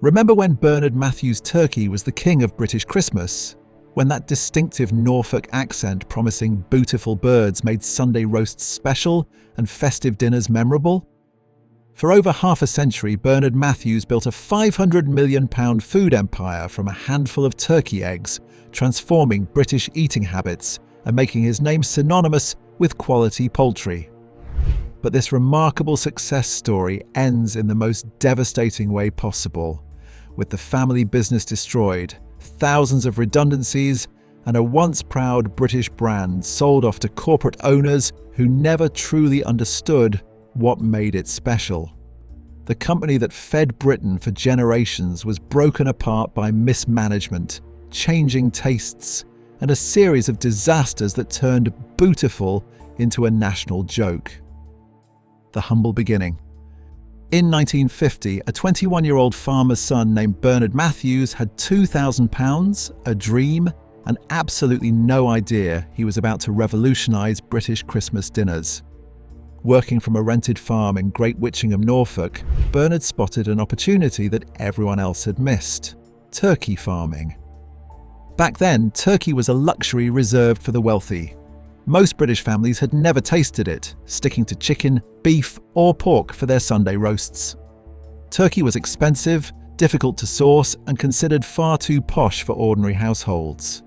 Remember when Bernard Matthews turkey was the king of British Christmas? When that distinctive Norfolk accent promising bootiful birds made Sunday roasts special and festive dinners memorable? For over half a century, Bernard Matthews built a £500 million food empire from a handful of turkey eggs, transforming British eating habits and making his name synonymous with quality poultry. But this remarkable success story ends in the most devastating way possible, with the family business destroyed, thousands of redundancies, and a once proud British brand sold off to corporate owners who never truly understood what made it special. The company that fed Britain for generations was broken apart by mismanagement, changing tastes, and a series of disasters that turned bootiful into a national joke. The humble beginning. In 1950, a 21-year-old farmer's son named Bernard Matthews had £2,000, a dream, and absolutely no idea he was about to revolutionise British Christmas dinners. Working from a rented farm in Great Witchingham, Norfolk, Bernard spotted an opportunity that everyone else had missed: turkey farming. Back then, turkey was a luxury reserved for the wealthy. Most British families had never tasted it, sticking to chicken, beef, or pork for their Sunday roasts. Turkey was expensive, difficult to source, and considered far too posh for ordinary households.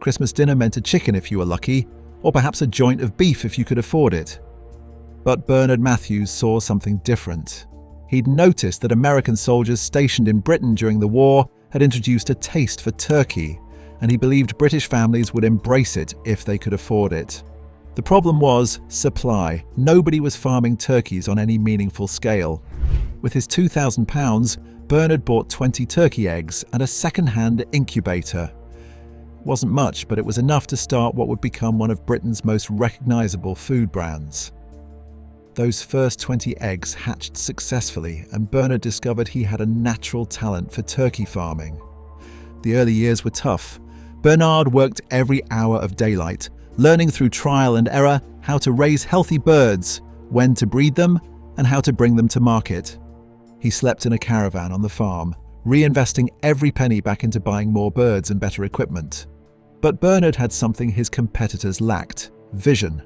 Christmas dinner meant a chicken if you were lucky, or perhaps a joint of beef if you could afford it. But Bernard Matthews saw something different. He'd noticed that American soldiers stationed in Britain during the war had introduced a taste for turkey, and he believed British families would embrace it if they could afford it. The problem was supply. Nobody was farming turkeys on any meaningful scale. With his £2,000, Bernard bought 20 turkey eggs and a second-hand incubator. It wasn't much, but it was enough to start what would become one of Britain's most recognisable food brands. Those first 20 eggs hatched successfully, and Bernard discovered he had a natural talent for turkey farming. The early years were tough. Bernard worked every hour of daylight, learning through trial and error how to raise healthy birds, when to breed them, and how to bring them to market. He slept in a caravan on the farm, reinvesting every penny back into buying more birds and better equipment. But Bernard had something his competitors lacked: vision.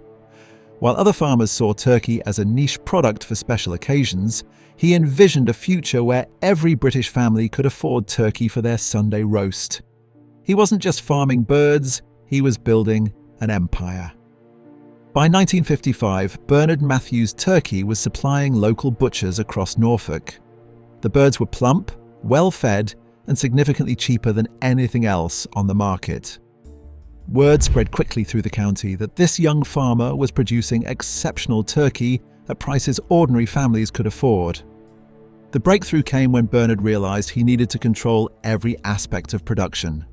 While other farmers saw turkey as a niche product for special occasions, he envisioned a future where every British family could afford turkey for their Sunday roast. He wasn't just farming birds, he was building an empire. By 1955, Bernard Matthews turkey was supplying local butchers across Norfolk. The birds were plump, well-fed, and significantly cheaper than anything else on the market. Word spread quickly through the county that this young farmer was producing exceptional turkey at prices ordinary families could afford. The breakthrough came when Bernard realised he needed to control every aspect of production.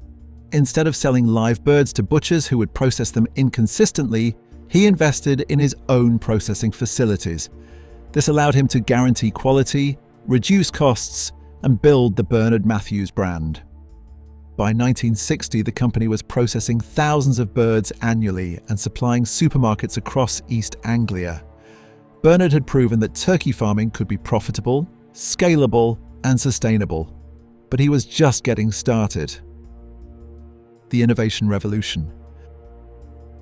Instead of selling live birds to butchers who would process them inconsistently, he invested in his own processing facilities. This allowed him to guarantee quality, reduce costs, and build the Bernard Matthews brand. By 1960, the company was processing thousands of birds annually and supplying supermarkets across East Anglia. Bernard had proven that turkey farming could be profitable, scalable, and sustainable. But he was just getting started. The innovation revolution.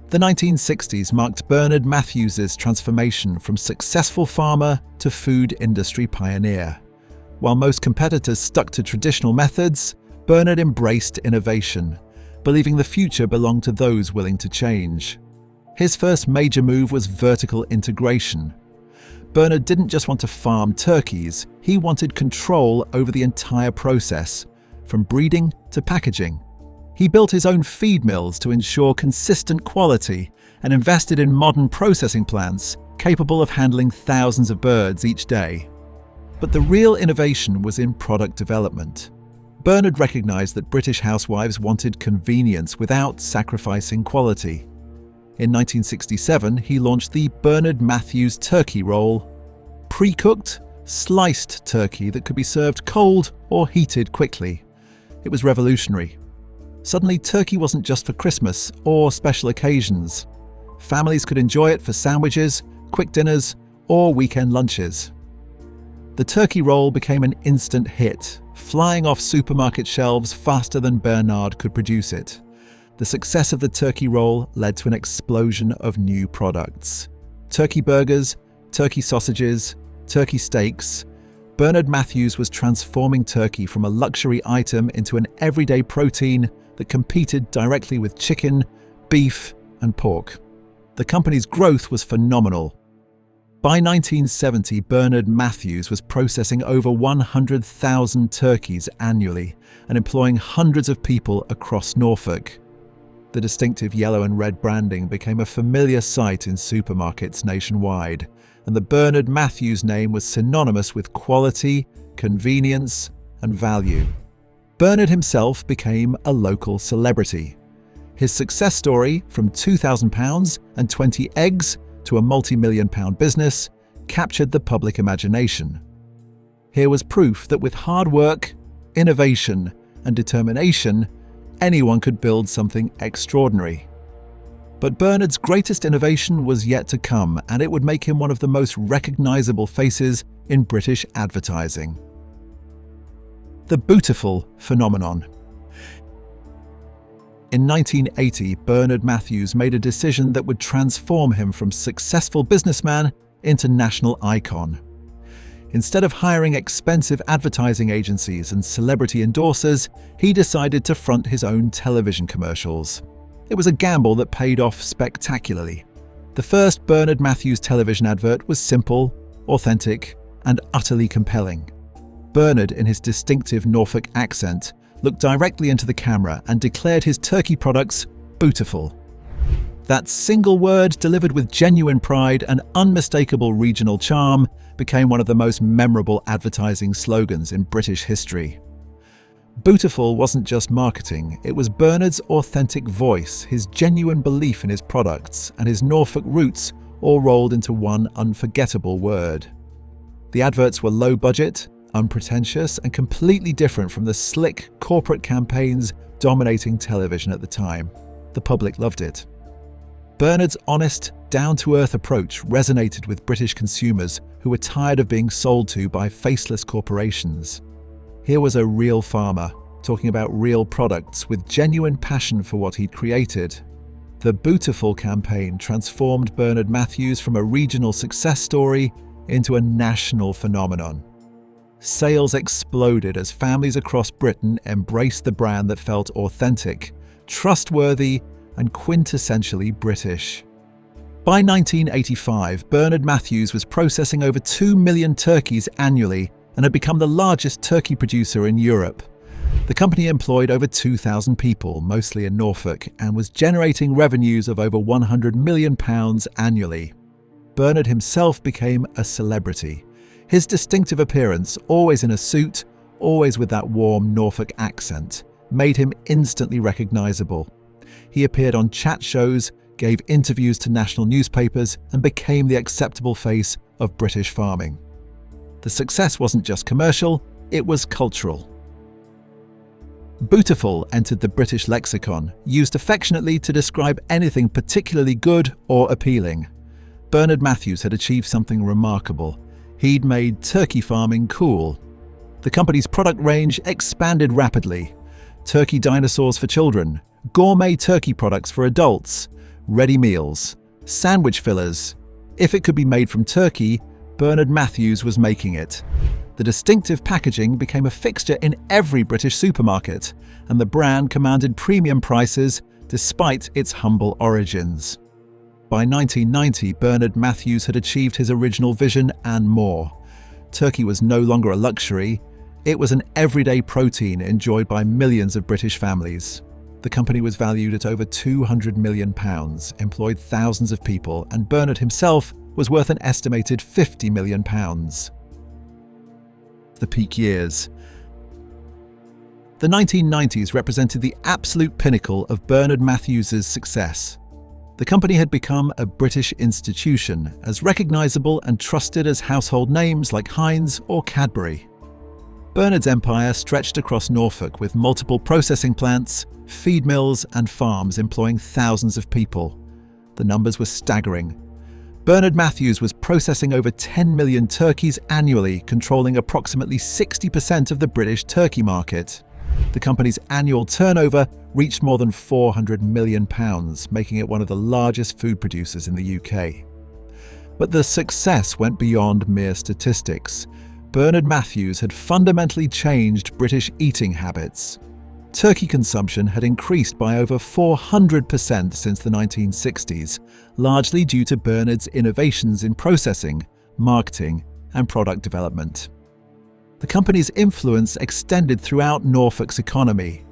The 1960s marked Bernard Matthews's transformation from successful farmer to food industry pioneer. While most competitors stuck to traditional methods, Bernard embraced innovation, believing the future belonged to those willing to change. His first major move was vertical integration. Bernard didn't just want to farm turkeys, he wanted control over the entire process, from breeding to packaging. He built his own feed mills to ensure consistent quality and invested in modern processing plants capable of handling thousands of birds each day. But the real innovation was in product development. Bernard recognized that British housewives wanted convenience without sacrificing quality. In 1967, he launched the Bernard Matthews turkey roll, pre-cooked, sliced turkey that could be served cold or heated quickly. It was revolutionary. Suddenly, turkey wasn't just for Christmas or special occasions. Families could enjoy it for sandwiches, quick dinners, or weekend lunches. The turkey roll became an instant hit, flying off supermarket shelves faster than Bernard could produce it. The success of the turkey roll led to an explosion of new products. Turkey burgers, turkey sausages, turkey steaks. Bernard Matthews was transforming turkey from a luxury item into an everyday protein that competed directly with chicken, beef, and pork. The company's growth was phenomenal. By 1970, Bernard Matthews was processing over 100,000 turkeys annually and employing hundreds of people across Norfolk. The distinctive yellow and red branding became a familiar sight in supermarkets nationwide, and the Bernard Matthews name was synonymous with quality, convenience, and value. Bernard himself became a local celebrity. His success story, from £2,000 and 20 eggs to a multi-million-pound business, captured the public imagination. Here was proof that with hard work, innovation, and determination, anyone could build something extraordinary. But Bernard's greatest innovation was yet to come, and it would make him one of the most recognizable faces in British advertising. The bootiful phenomenon. In 1980, Bernard Matthews made a decision that would transform him from successful businessman into national icon. Instead of hiring expensive advertising agencies and celebrity endorsers, he decided to front his own television commercials. It was a gamble that paid off spectacularly. The first Bernard Matthews television advert was simple, authentic, and utterly compelling. Bernard, in his distinctive Norfolk accent, looked directly into the camera and declared his turkey products bootiful. That single word, delivered with genuine pride and unmistakable regional charm, became one of the most memorable advertising slogans in British history. Bootiful wasn't just marketing, it was Bernard's authentic voice, his genuine belief in his products, and his Norfolk roots all rolled into one unforgettable word. The adverts were low budget, unpretentious, and completely different from the slick corporate campaigns dominating television at the time. The public loved it. Bernard's honest, down-to-earth approach resonated with British consumers who were tired of being sold to by faceless corporations. Here was a real farmer, talking about real products with genuine passion for what he'd created. The Bootiful campaign transformed Bernard Matthews from a regional success story into a national phenomenon. Sales exploded as families across Britain embraced the brand that felt authentic, trustworthy, and quintessentially British. By 1985, Bernard Matthews was processing over 2 million turkeys annually and had become the largest turkey producer in Europe. The company employed over 2,000 people, mostly in Norfolk, and was generating revenues of over £100 million annually. Bernard himself became a celebrity. His distinctive appearance, always in a suit, always with that warm Norfolk accent, made him instantly recognizable. He appeared on chat shows, gave interviews to national newspapers, and became the acceptable face of British farming. The success wasn't just commercial, it was cultural. Bootiful entered the British lexicon, used affectionately to describe anything particularly good or appealing. Bernard Matthews had achieved something remarkable. He'd made turkey farming cool. The company's product range expanded rapidly. Turkey dinosaurs for children, gourmet turkey products for adults, ready meals, sandwich fillers. If it could be made from turkey, Bernard Matthews was making it. The distinctive packaging became a fixture in every British supermarket, and the brand commanded premium prices despite its humble origins. By 1990, Bernard Matthews had achieved his original vision and more. Turkey was no longer a luxury, it was an everyday protein enjoyed by millions of British families. The company was valued at over £200 million, employed thousands of people, and Bernard himself was worth an estimated £50 million. The peak years. The 1990s represented the absolute pinnacle of Bernard Matthews's success. The company had become a British institution, as recognisable and trusted as household names like Heinz or Cadbury. Bernard's empire stretched across Norfolk with multiple processing plants, feed mills and farms employing thousands of people. The numbers were staggering. Bernard Matthews was processing over 10 million turkeys annually, controlling approximately 60% of the British turkey market. The company's annual turnover reached more than £400 million, making it one of the largest food producers in the UK. But the success went beyond mere statistics. Bernard Matthews had fundamentally changed British eating habits. Turkey consumption had increased by over 400% since the 1960s, largely due to Bernard's innovations in processing, marketing, and product development. The company's influence extended throughout Norfolk's economy.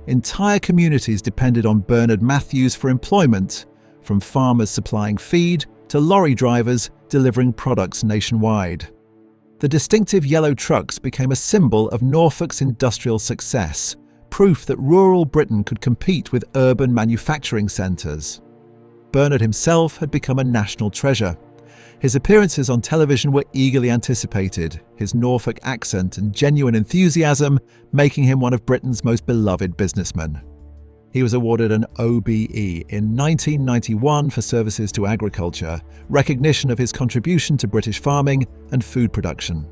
Entire communities depended on Bernard Matthews for employment, from farmers supplying feed to lorry drivers delivering products nationwide. The distinctive yellow trucks became a symbol of Norfolk's industrial success, proof that rural Britain could compete with urban manufacturing centres. Bernard himself had become a national treasure. His appearances on television were eagerly anticipated, his Norfolk accent and genuine enthusiasm making him one of Britain's most beloved businessmen. He was awarded an OBE in 1991 for services to agriculture, recognition of his contribution to British farming and food production.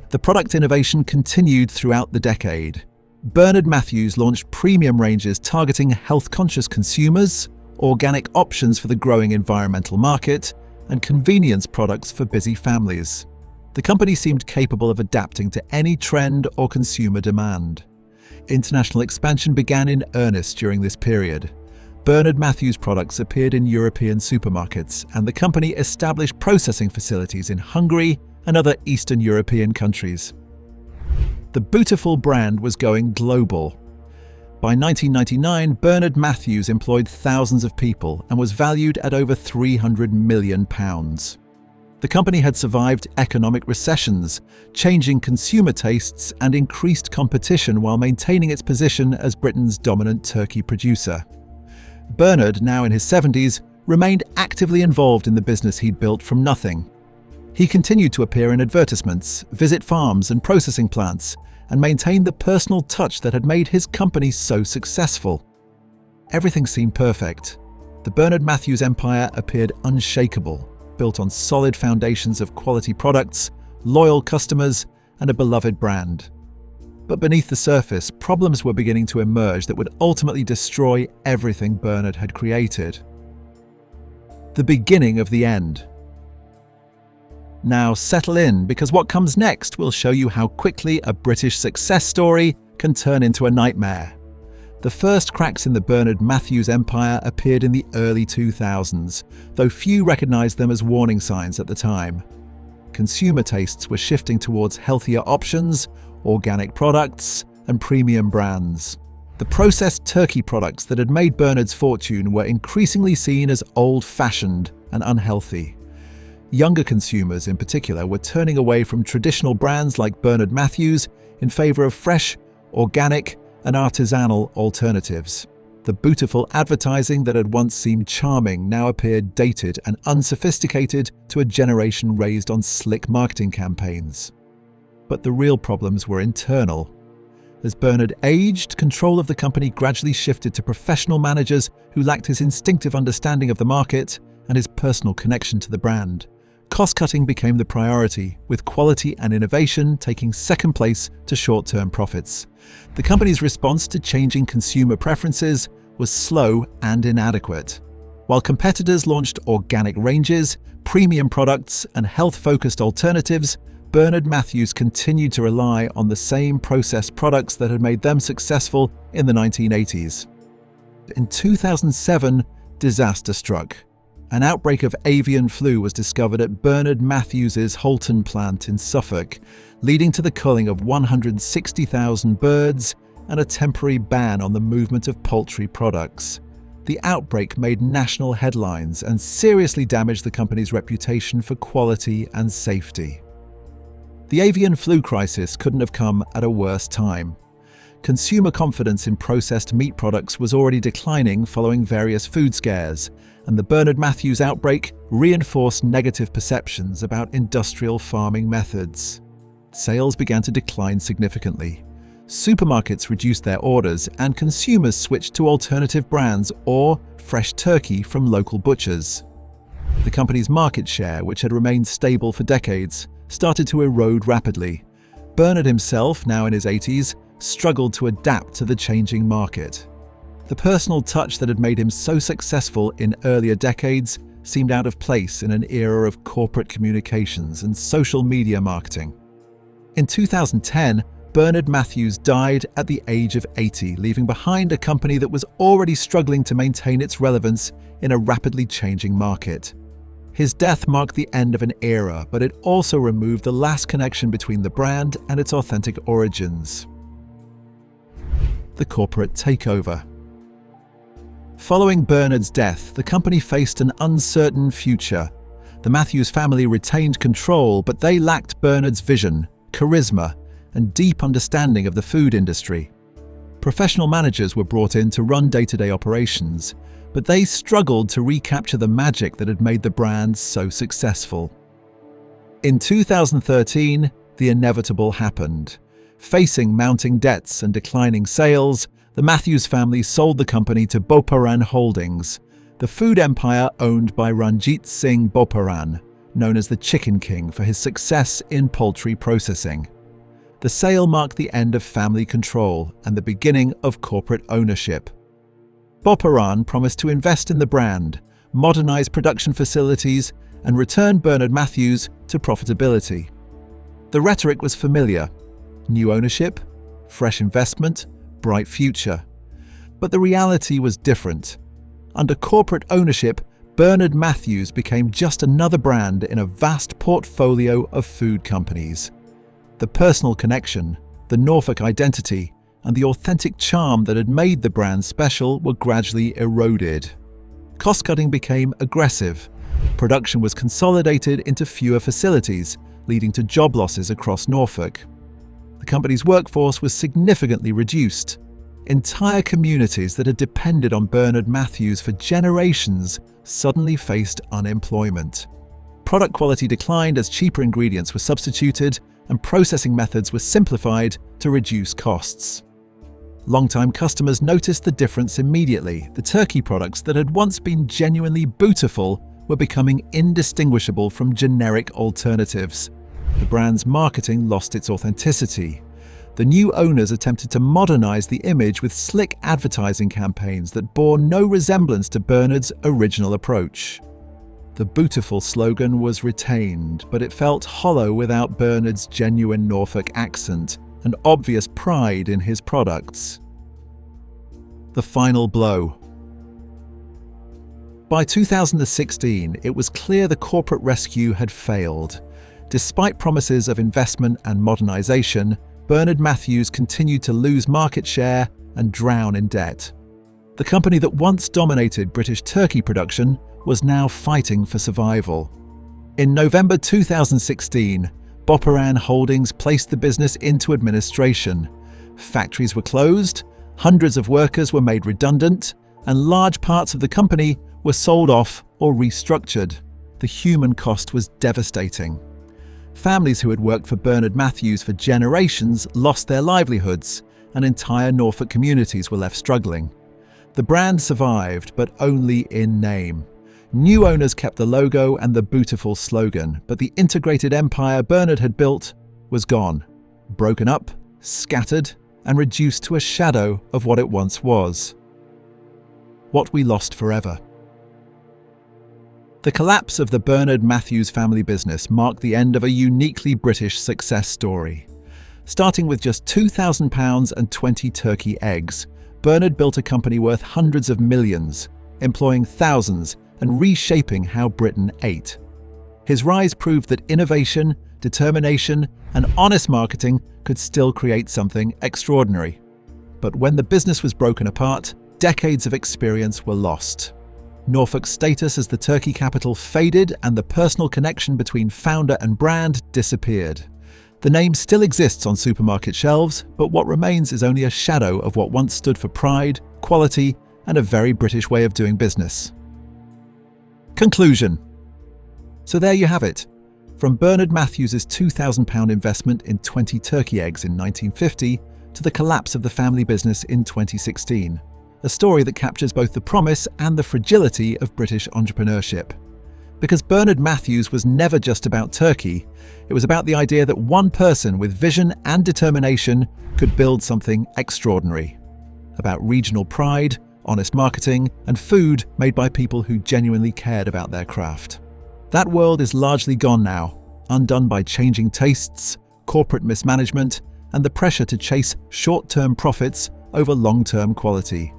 The product innovation continued throughout the decade. Bernard Matthews launched premium ranges targeting health-conscious consumers, organic options for the growing environmental market, and convenience products for busy families. The company seemed capable of adapting to any trend or consumer demand. International expansion began in earnest during this period. Bernard Matthews products appeared in European supermarkets, and the company established processing facilities in Hungary and other Eastern European countries. The Bootiful brand was going global. By 1999, Bernard Matthews employed thousands of people and was valued at over £300 million. The company had survived economic recessions, changing consumer tastes and increased competition while maintaining its position as Britain's dominant turkey producer. Bernard, now in his 70s, remained actively involved in the business he'd built from nothing. He continued to appear in advertisements, visit farms and processing plants, and maintain the personal touch that had made his company so successful. Everything seemed perfect. The Bernard Matthews empire appeared unshakable, built on solid foundations of quality products, loyal customers, and a beloved brand. But beneath the surface, problems were beginning to emerge that would ultimately destroy everything Bernard had created. The beginning of the end. Now settle in, because what comes next will show you how quickly a British success story can turn into a nightmare. The first cracks in the Bernard Matthews empire appeared in the early 2000s, though few recognised them as warning signs at the time. Consumer tastes were shifting towards healthier options, organic products, and premium brands. The processed turkey products that had made Bernard's fortune were increasingly seen as old-fashioned and unhealthy. Younger consumers, in particular, were turning away from traditional brands like Bernard Matthews in favour of fresh, organic, and artisanal alternatives. The bootiful advertising that had once seemed charming now appeared dated and unsophisticated to a generation raised on slick marketing campaigns. But the real problems were internal. As Bernard aged, control of the company gradually shifted to professional managers who lacked his instinctive understanding of the market and his personal connection to the brand. Cost-cutting became the priority, with quality and innovation taking second place to short-term profits. The company's response to changing consumer preferences was slow and inadequate. While competitors launched organic ranges, premium products, and health-focused alternatives, Bernard Matthews continued to rely on the same processed products that had made them successful in the 1980s. In 2007, disaster struck. An outbreak of avian flu was discovered at Bernard Matthews's Holton plant in Suffolk, leading to the culling of 160,000 birds and a temporary ban on the movement of poultry products. The outbreak made national headlines and seriously damaged the company's reputation for quality and safety. The avian flu crisis couldn't have come at a worse time. Consumer confidence in processed meat products was already declining following various food scares, and the Bernard Matthews outbreak reinforced negative perceptions about industrial farming methods. Sales began to decline significantly. Supermarkets reduced their orders, and consumers switched to alternative brands or fresh turkey from local butchers. The company's market share, which had remained stable for decades, started to erode rapidly. Bernard himself, now in his 80s, struggled to adapt to the changing market. The personal touch that had made him so successful in earlier decades seemed out of place in an era of corporate communications and social media marketing. In 2010, Bernard Matthews died at the age of 80, leaving behind a company that was already struggling to maintain its relevance in a rapidly changing market. His death marked the end of an era, but it also removed the last connection between the brand and its authentic origins. The corporate takeover. Following Bernard's death, the company faced an uncertain future. The Matthews family retained control, but they lacked Bernard's vision, charisma, and deep understanding of the food industry. Professional managers were brought in to run day-to-day operations, but they struggled to recapture the magic that had made the brand so successful. In 2013, the inevitable happened. Facing mounting debts and declining sales, the Matthews family sold the company to Boparan Holdings, the food empire owned by Ranjit Singh Boparan, known as the Chicken King for his success in poultry processing. The sale marked the end of family control and the beginning of corporate ownership. Boparan promised to invest in the brand, modernize production facilities, and return Bernard Matthews to profitability. The rhetoric was familiar: new ownership, fresh investment, bright future. But the reality was different. Under corporate ownership, Bernard Matthews became just another brand in a vast portfolio of food companies. The personal connection, the Norfolk identity, and the authentic charm that had made the brand special were gradually eroded. Cost-cutting became aggressive. Production was consolidated into fewer facilities, leading to job losses across Norfolk. The company's workforce was significantly reduced. Entire communities that had depended on Bernard Matthews for generations suddenly faced unemployment. Product quality declined as cheaper ingredients were substituted and processing methods were simplified to reduce costs. Long-time customers noticed the difference immediately. The turkey products that had once been genuinely bootiful were becoming indistinguishable from generic alternatives. The brand's marketing lost its authenticity. The new owners attempted to modernize the image with slick advertising campaigns that bore no resemblance to Bernard's original approach. The bootiful slogan was retained, but it felt hollow without Bernard's genuine Norfolk accent and obvious pride in his products. The final blow. By 2016, it was clear the corporate rescue had failed. Despite promises of investment and modernization, Bernard Matthews continued to lose market share and drown in debt. The company that once dominated British turkey production was now fighting for survival. In November 2016, Boparan Holdings placed the business into administration. Factories were closed, hundreds of workers were made redundant, and large parts of the company were sold off or restructured. The human cost was devastating. Families who had worked for Bernard Matthews for generations lost their livelihoods, and entire Norfolk communities were left struggling. The brand survived, but only in name. New owners kept the logo and the bootiful slogan, but the integrated empire Bernard had built was gone, broken up, scattered, and reduced to a shadow of what it once was. What we lost forever. The collapse of the Bernard Matthews family business marked the end of a uniquely British success story. Starting with just £2,000 and 20 turkey eggs, Bernard built a company worth hundreds of millions, employing thousands and reshaping how Britain ate. His rise proved that innovation, determination, and honest marketing could still create something extraordinary. But when the business was broken apart, decades of experience were lost. Norfolk's status as the turkey capital faded, and the personal connection between founder and brand disappeared. The name still exists on supermarket shelves, but what remains is only a shadow of what once stood for pride, quality, and a very British way of doing business. Conclusion. So there you have it. From Bernard Matthews' £2,000 investment in 20 turkey eggs in 1950 to the collapse of the family business in 2016. A story that captures both the promise and the fragility of British entrepreneurship. Because Bernard Matthews was never just about turkey, it was about the idea that one person with vision and determination could build something extraordinary. About regional pride, honest marketing, and food made by people who genuinely cared about their craft. That world is largely gone now, undone by changing tastes, corporate mismanagement, and the pressure to chase short-term profits over long-term quality.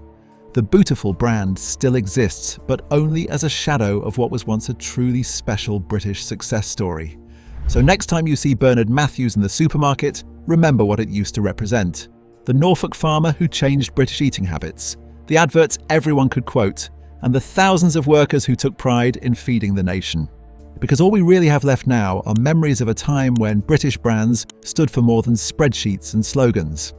The Bootiful brand still exists, but only as a shadow of what was once a truly special British success story. So next time you see Bernard Matthews in the supermarket, remember what it used to represent. The Norfolk farmer who changed British eating habits, the adverts everyone could quote, and the thousands of workers who took pride in feeding the nation. Because all we really have left now are memories of a time when British brands stood for more than spreadsheets and slogans.